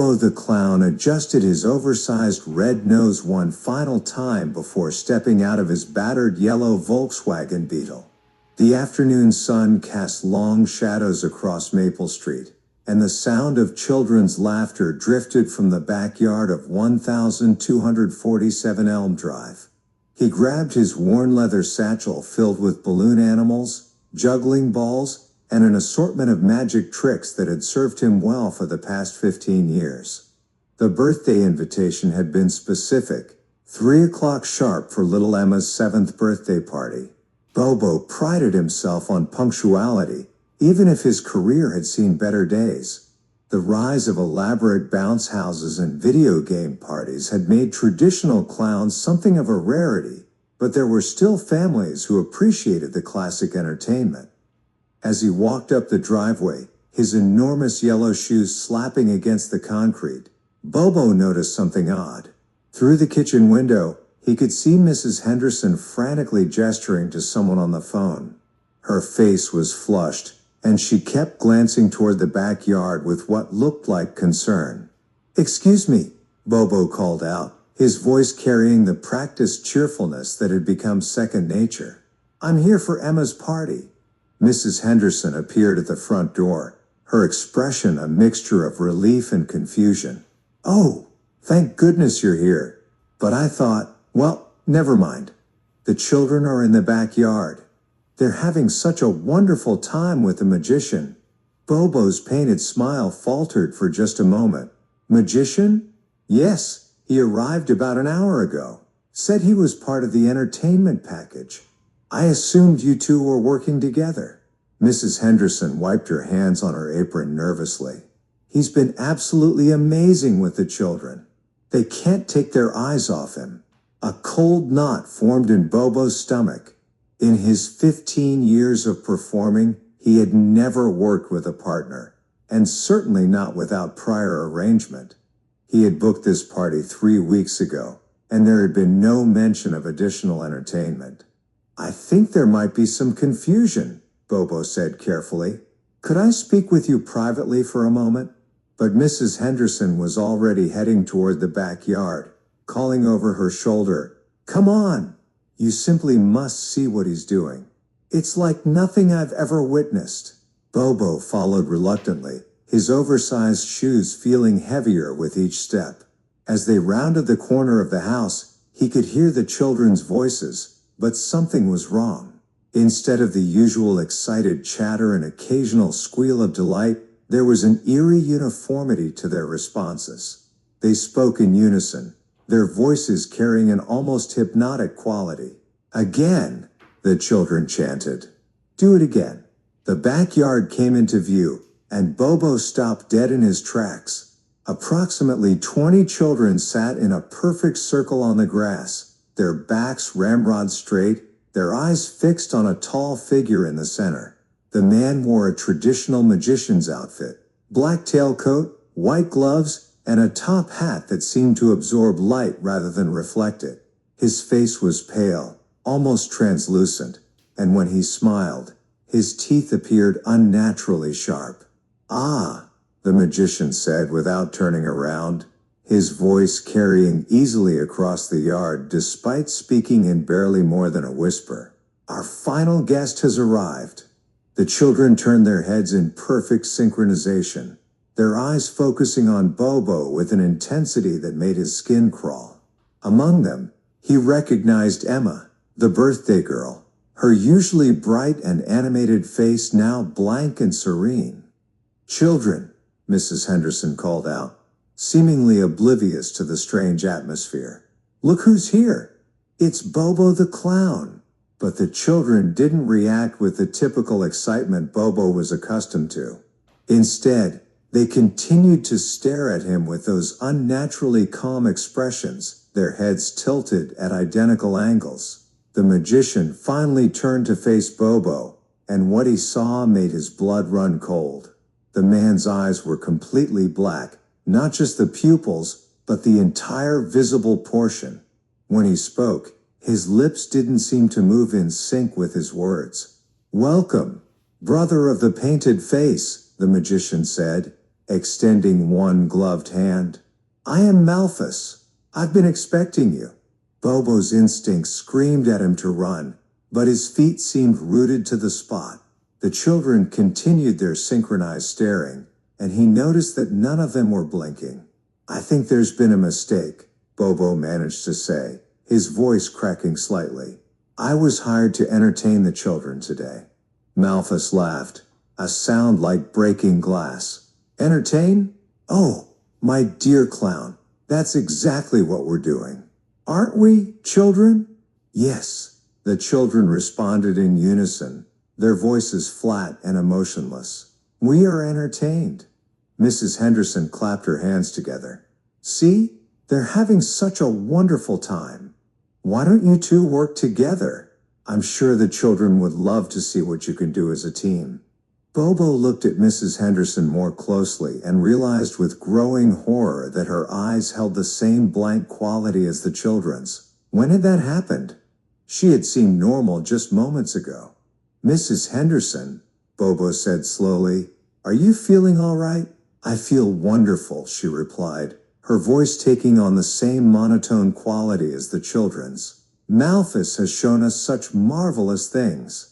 Bobo the clown adjusted his oversized red nose one final time before stepping out of his battered yellow Volkswagen Beetle. The afternoon sun cast long shadows across Maple Street, and the sound of children's laughter drifted from the backyard of 1247 Elm Drive. He grabbed his worn leather satchel filled with balloon animals, juggling balls, and an assortment of magic tricks that had served him well for the past 15 years. The birthday invitation had been specific, 3 o'clock sharp for little Emma's 7th birthday party. Bobo prided himself on punctuality, even if his career had seen better days. The rise of elaborate bounce houses and video game parties had made traditional clowns something of a rarity, but there were still families who appreciated the classic entertainment. As he walked up the driveway, his enormous yellow shoes slapping against the concrete, Bobo noticed something odd. Through the kitchen window, he could see Mrs. Henderson frantically gesturing to someone on the phone. Her face was flushed, and she kept glancing toward the backyard with what looked like concern. "Excuse me," Bobo called out, his voice carrying the practiced cheerfulness that had become second nature. "I'm here for Emma's party." Mrs. Henderson appeared at the front door, her expression a mixture of relief and confusion. "Oh, thank goodness you're here. But I thought, well, never mind. The children are in the backyard. They're having such a wonderful time with the magician." Bobo's painted smile faltered for just a moment. "Magician? Yes, he arrived about an hour ago. Said he was part of the entertainment package. I assumed you two were working together." Mrs. Henderson wiped her hands on her apron nervously. "He's been absolutely amazing with the children. They can't take their eyes off him." A cold knot formed in Bobo's stomach. In his 15 years of performing, he had never worked with a partner, and certainly not without prior arrangement. He had booked this party 3 weeks ago, and there had been no mention of additional entertainment. "I think there might be some confusion," Bobo said carefully. "Could I speak with you privately for a moment?" But Mrs. Henderson was already heading toward the backyard, calling over her shoulder, "Come on! You simply must see what he's doing. It's like nothing I've ever witnessed." Bobo followed reluctantly, his oversized shoes feeling heavier with each step. As they rounded the corner of the house, he could hear the children's voices, but something was wrong. Instead of the usual excited chatter and occasional squeal of delight, there was an eerie uniformity to their responses. They spoke in unison, their voices carrying an almost hypnotic quality. "Again," the children chanted. "Do it again." The backyard came into view, and Bobo stopped dead in his tracks. Approximately 20 children sat in a perfect circle on the grass, their backs ramrod straight, their eyes fixed on a tall figure in the center. The man wore a traditional magician's outfit, black tailcoat, white gloves, and a top hat that seemed to absorb light rather than reflect it. His face was pale, almost translucent, and when he smiled, his teeth appeared unnaturally sharp. "Ah," the magician said without turning around, his voice carrying easily across the yard despite speaking in barely more than a whisper. "Our final guest has arrived." The children turned their heads in perfect synchronization, their eyes focusing on Bobo with an intensity that made his skin crawl. Among them, he recognized Emma, the birthday girl, her usually bright and animated face now blank and serene. "Children," Mrs. Henderson called out, seemingly oblivious to the strange atmosphere. "Look who's here! It's Bobo the clown." But the children didn't react with the typical excitement Bobo was accustomed to. Instead, they continued to stare at him with those unnaturally calm expressions, their heads tilted at identical angles. The magician finally turned to face Bobo, and what he saw made his blood run cold. The man's eyes were completely black, not just the pupils, but the entire visible portion. When he spoke, his lips didn't seem to move in sync with his words. "Welcome, brother of the painted face," the magician said, extending one gloved hand. "I am Malthus. I've been expecting you." Bobo's instincts screamed at him to run, but his feet seemed rooted to the spot. The children continued their synchronized staring, and he noticed that none of them were blinking. "I think there's been a mistake," Bobo managed to say, his voice cracking slightly. "I was hired to entertain the children today." Malthus laughed, a sound like breaking glass. "Entertain? Oh, my dear clown, that's exactly what we're doing. Aren't we, children?" "Yes," the children responded in unison, their voices flat and emotionless. "We are entertained." Mrs. Henderson clapped her hands together. "See? They're having such a wonderful time. Why don't you two work together? I'm sure the children would love to see what you can do as a team." Bobo looked at Mrs. Henderson more closely and realized with growing horror that her eyes held the same blank quality as the children's. When had that happened? She had seemed normal just moments ago. "Mrs. Henderson," Bobo said slowly, "are you feeling all right?" "I feel wonderful," she replied, her voice taking on the same monotone quality as the children's. "Malthus has shown us such marvelous things.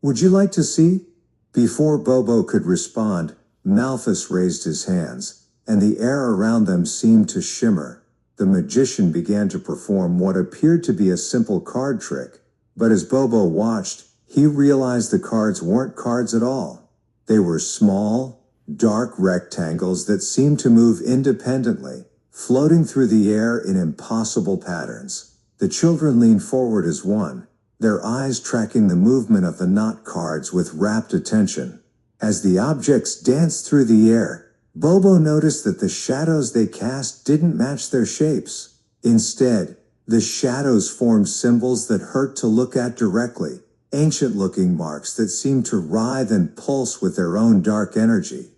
Would you like to see?" Before Bobo could respond, Malthus raised his hands, and the air around them seemed to shimmer. The magician began to perform what appeared to be a simple card trick, but as Bobo watched, he realized the cards weren't cards at all. They were small, dark rectangles that seemed to move independently, floating through the air in impossible patterns. The children leaned forward as one, their eyes tracking the movement of the knot cards with rapt attention. As the objects danced through the air, Bobo noticed that the shadows they cast didn't match their shapes. Instead, the shadows formed symbols that hurt to look at directly, ancient-looking marks that seemed to writhe and pulse with their own dark energy.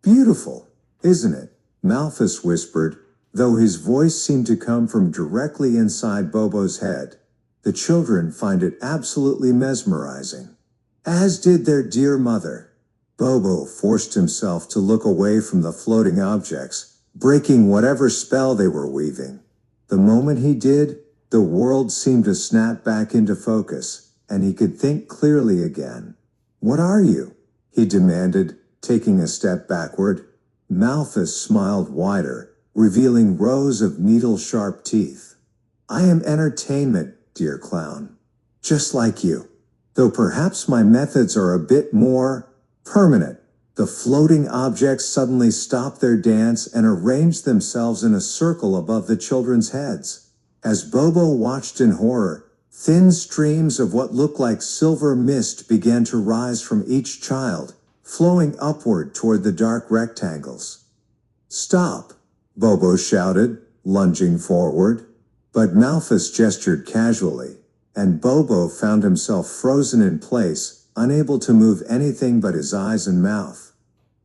"Beautiful, isn't it?" Malthus whispered, though his voice seemed to come from directly inside Bobo's head. The children find it absolutely mesmerizing, as did their dear mother. Bobo forced himself to look away from the floating objects, breaking whatever spell they were weaving. The moment he did, the world seemed to snap back into focus, and he could think clearly again. "What are you?" he demanded, taking a step backward. Malthus smiled wider, revealing rows of needle-sharp teeth. "I am entertainment, dear clown. Just like you. Though perhaps my methods are a bit more permanent." The floating objects suddenly stopped their dance and arranged themselves in a circle above the children's heads. As Bobo watched in horror, thin streams of what looked like silver mist began to rise from each child, flowing upward toward the dark rectangles. "Stop!" Bobo shouted, lunging forward. But Malthus gestured casually, and Bobo found himself frozen in place, unable to move anything but his eyes and mouth.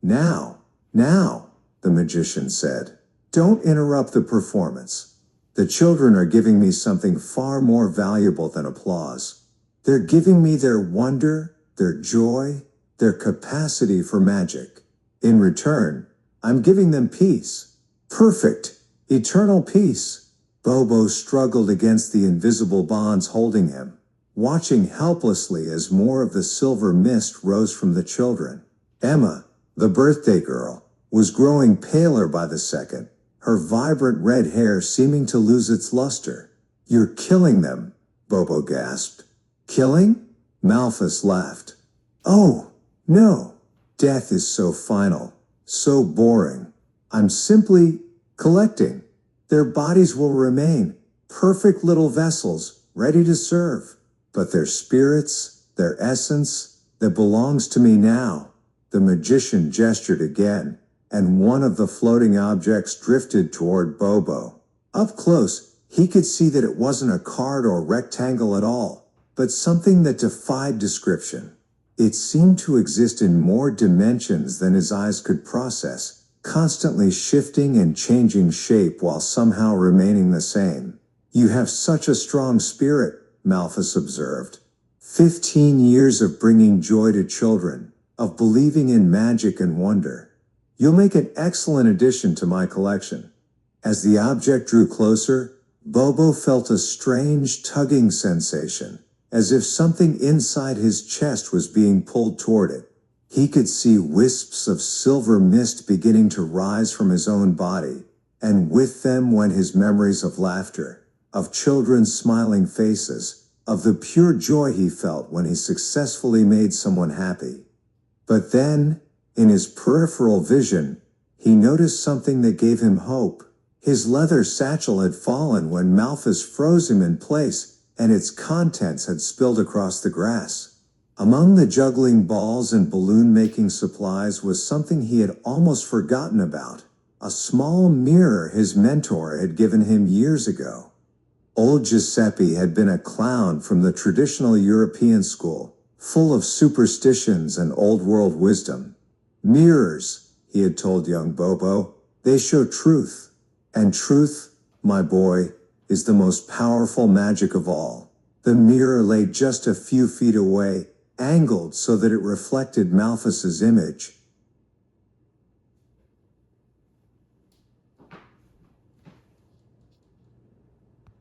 Now, the magician said. "Don't interrupt the performance. The children are giving me something far more valuable than applause. They're giving me their wonder, their joy, their capacity for magic. In return, I'm giving them peace. Perfect, eternal peace." Bobo struggled against the invisible bonds holding him, watching helplessly as more of the silver mist rose from the children. Emma, the birthday girl, was growing paler by the second, her vibrant red hair seeming to lose its luster. "You're killing them," Bobo gasped. "Killing?" Malthus laughed. "Oh, no. Death is so final, so boring. I'm simply collecting. Their bodies will remain, perfect little vessels, ready to serve. But their spirits, their essence, that belongs to me now." The magician gestured again, and one of the floating objects drifted toward Bobo. Up close, he could see that it wasn't a card or rectangle at all, but something that defied description. It seemed to exist in more dimensions than his eyes could process, constantly shifting and changing shape while somehow remaining the same. "You have such a strong spirit," Malthus observed. 15 years of bringing joy to children, of believing in magic and wonder. You'll make an excellent addition to my collection." As the object drew closer, Bobo felt a strange tugging sensation, as if something inside his chest was being pulled toward it. He could see wisps of silver mist beginning to rise from his own body, and with them went his memories of laughter, of children's smiling faces, of the pure joy he felt when he successfully made someone happy. But then, in his peripheral vision, he noticed something that gave him hope. His leather satchel had fallen when Malthus froze him in place, and its contents had spilled across the grass. Among the juggling balls and balloon-making supplies was something he had almost forgotten about, a small mirror his mentor had given him years ago. Old Giuseppe had been a clown from the traditional European school, full of superstitions and old-world wisdom. "Mirrors," he had told young Bobo, "they show truth. And truth, my boy, is the most powerful magic of all." The mirror lay just a few feet away, angled so that it reflected Malthus's image,